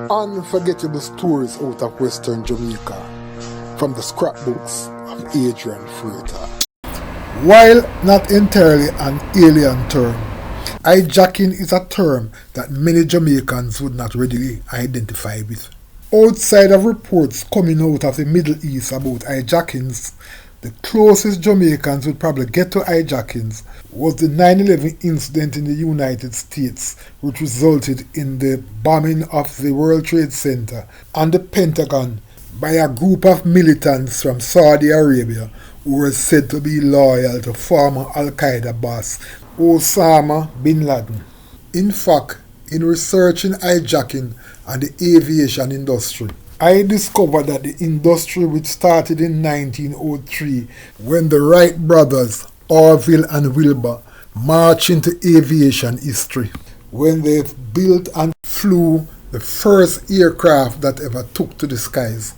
Unforgettable stories out of Western Jamaica from the scrapbooks of Adrian Freighter. While not entirely an alien term, hijacking is a term that many Jamaicans would not readily identify with. Outside of reports coming out of the Middle East about hijackings, the closest Jamaicans would probably get to hijackings was the 9/11 incident in the United States, which resulted in the bombing of the World Trade Center and the Pentagon by a group of militants from Saudi Arabia who were said to be loyal to former Al-Qaeda boss Osama bin Laden. In fact, in researching hijacking and the aviation industry, I discovered that the industry, which started in 1903 when the Wright brothers, Orville and Wilbur, marched into aviation history, when they built and flew the first aircraft that ever took to the skies,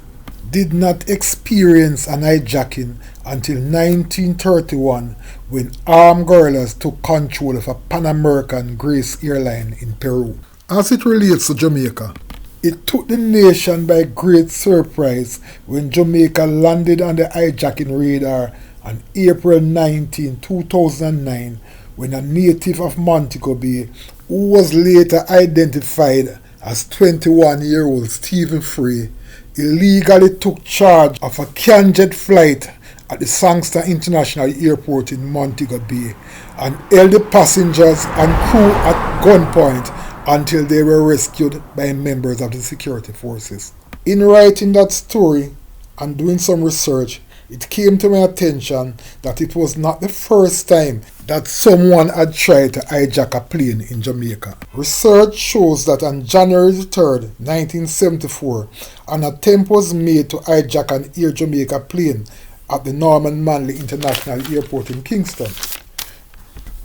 did not experience an hijacking until 1931 when armed guerrillas took control of a Pan American Grace airline in Peru. As it relates to Jamaica, it took the nation by great surprise when Jamaica landed on the hijacking radar on April 19, 2009, when a native of Montego Bay, who was later identified as 21-year-old Stephen Fray, illegally took charge of a canned flight at the Sangster International Airport in Montego Bay and held the passengers and crew at gunpoint until they were rescued by members of the security forces. In writing that story and doing some research, it came to my attention that it was not the first time that someone had tried to hijack a plane in Jamaica. Research shows that on January 3, 1974, an attempt was made to hijack an Air Jamaica plane at the Norman Manley International Airport in Kingston.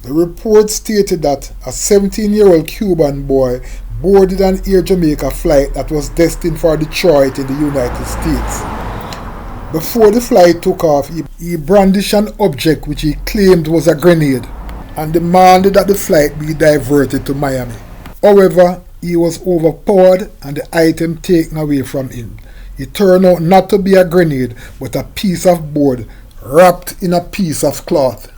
The report stated that a 17-year-old Cuban boy boarded an Air Jamaica flight that was destined for Detroit in the United States. Before the flight took off, he brandished an object which he claimed was a grenade and demanded that the flight be diverted to Miami. However, he was overpowered and the item taken away from him. It turned out not to be a grenade but a piece of board wrapped in a piece of cloth.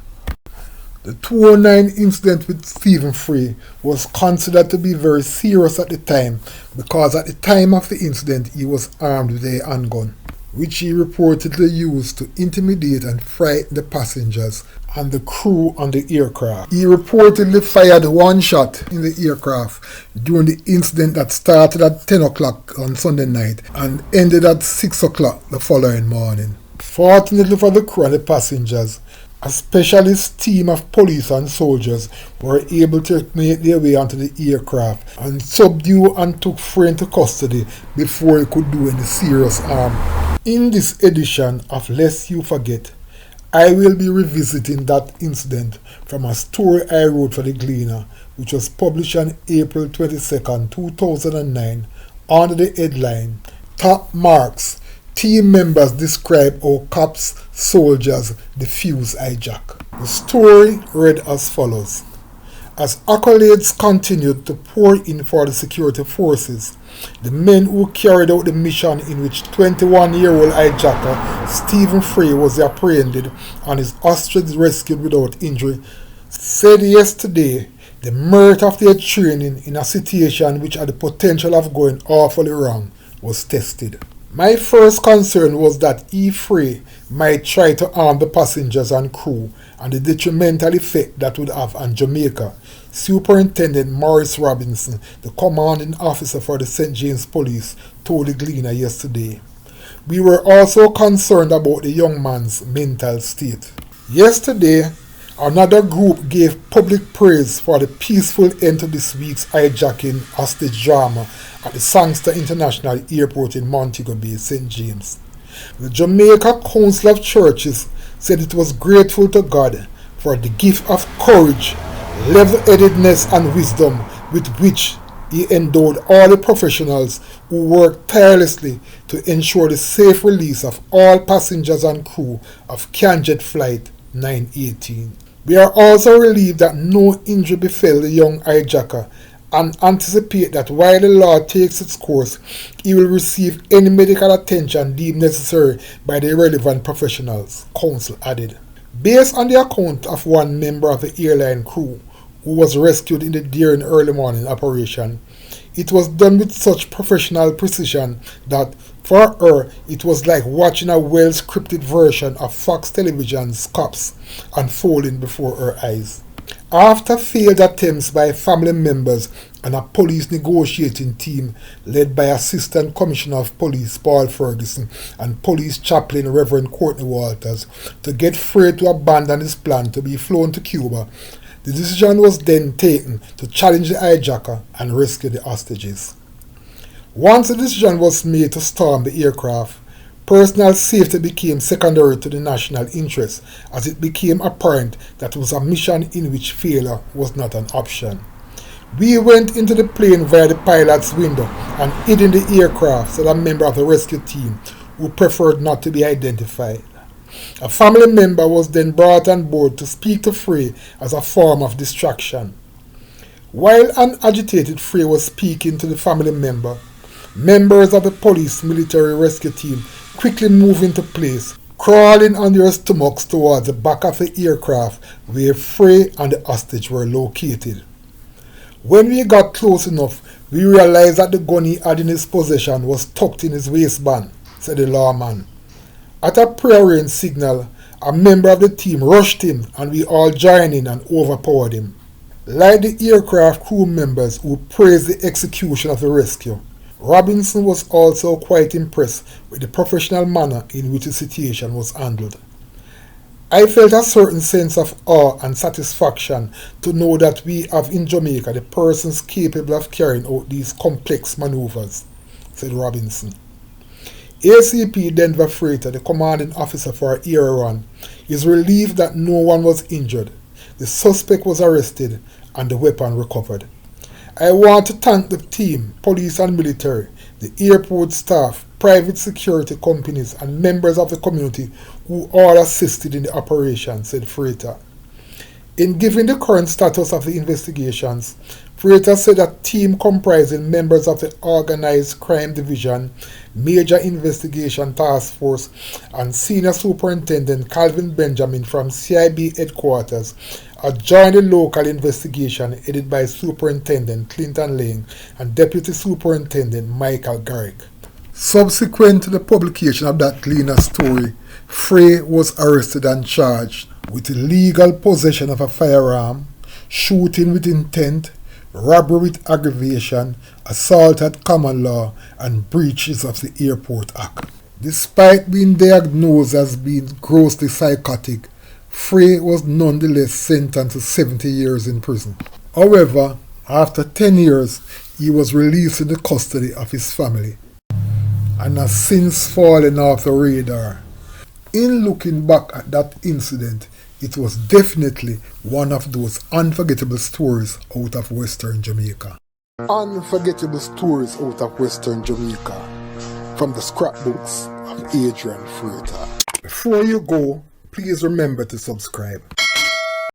The 2009 incident with Stephen Fray was considered to be very serious at the time because at the time of the incident he was armed with a handgun, which he reportedly used to intimidate and frighten the passengers and the crew on the aircraft. He reportedly fired one shot in the aircraft during the incident that started at 10 o'clock on Sunday night and ended at 6 o'clock the following morning. Fortunately for the crew and the passengers, a specialist team of police and soldiers were able to make their way onto the aircraft and subdue and took Fray into custody before he could do any serious harm. In this edition of Lest You Forget, I will be revisiting that incident from a story I wrote for The Gleaner, which was published on April 22, 2009, under the headline, Top Marks. Team members describe how cops, soldiers defuse hijack. The story read as follows. As accolades continued to pour in for the security forces, the men who carried out the mission in which 21-year-old hijacker Stephen Fray was apprehended and his ostrich rescued without injury said yesterday the merit of their training in a situation which had the potential of going awfully wrong was tested. My first concern was that Fray might try to harm the passengers and crew and the detrimental effect that would have on Jamaica. Superintendent Maurice Robinson, the commanding officer for the St. James Police, told the Gleaner yesterday. We were also concerned about the young man's mental state. Yesterday, another group gave public praise for the peaceful end to this week's hijacking hostage drama at the Sangster International Airport in Montego Bay, St. James. The Jamaica Council of Churches said it was grateful to God for the gift of courage, level-headedness and wisdom with which he endowed all the professionals who worked tirelessly to ensure the safe release of all passengers and crew of Canjet Flight 918. We are also relieved that no injury befell the young hijacker and anticipate that while the law takes its course, he will receive any medical attention deemed necessary by the relevant professionals, counsel added. Based on the account of one member of the airline crew who was rescued in the daring early morning operation, it was done with such professional precision that for her it was like watching a well-scripted version of Fox Television's Cops unfolding before her eyes. After failed attempts by family members and a police negotiating team led by Assistant Commissioner of Police Paul Ferguson and Police Chaplain Reverend Courtney Walters to get Fray to abandon his plan to be flown to Cuba, the decision was then taken to challenge the hijacker and rescue the hostages. Once the decision was made to storm the aircraft, personal safety became secondary to the national interest, as it became apparent that it was a mission in which failure was not an option. We went into the plane via the pilot's window and hid in the aircraft, said a member of the rescue team who preferred not to be identified. A family member was then brought on board to speak to Fray as a form of distraction. While an agitated Fray was speaking to the family member, members of the police military rescue team quickly moved into place, crawling on their stomachs towards the back of the aircraft where Fray and the hostage were located. When we got close enough, we realized that the gun he had in his possession was tucked in his waistband, said the lawman. At a prearranged signal, a member of the team rushed him and we all joined in and overpowered him. Like the aircraft crew members who praised the execution of the rescue, Robinson was also quite impressed with the professional manner in which the situation was handled. I felt a certain sense of awe and satisfaction to know that we have in Jamaica the persons capable of carrying out these complex maneuvers, said Robinson. ACP Denver Freighter, the commanding officer for Air Run, is relieved that no one was injured. The suspect was arrested and the weapon recovered. I want to thank the team, police and military, the airport staff, private security companies and members of the community who all assisted in the operation, said Freighter. In giving the current status of the investigations, Freighter said a team comprising members of the Organized Crime Division, Major Investigation Task Force, and Senior Superintendent Calvin Benjamin from CIB Headquarters had joined the local investigation headed by Superintendent Clinton Lane and Deputy Superintendent Michael Garrick. Subsequent to the publication of that Gleaner story, Fray was arrested and charged with illegal possession of a firearm, shooting with intent, robbery with aggravation, assault at common law, and breaches of the Airport Act. Despite being diagnosed as being grossly psychotic, Fray was nonetheless sentenced to 70 years in prison. However, after 10 years, he was released in the custody of his family and has since fallen off the radar. In looking back at that incident, it was definitely one of those unforgettable stories out of Western Jamaica. Unforgettable stories out of Western Jamaica from the scrapbooks of Adrian Freighter. Before you go, please remember to subscribe.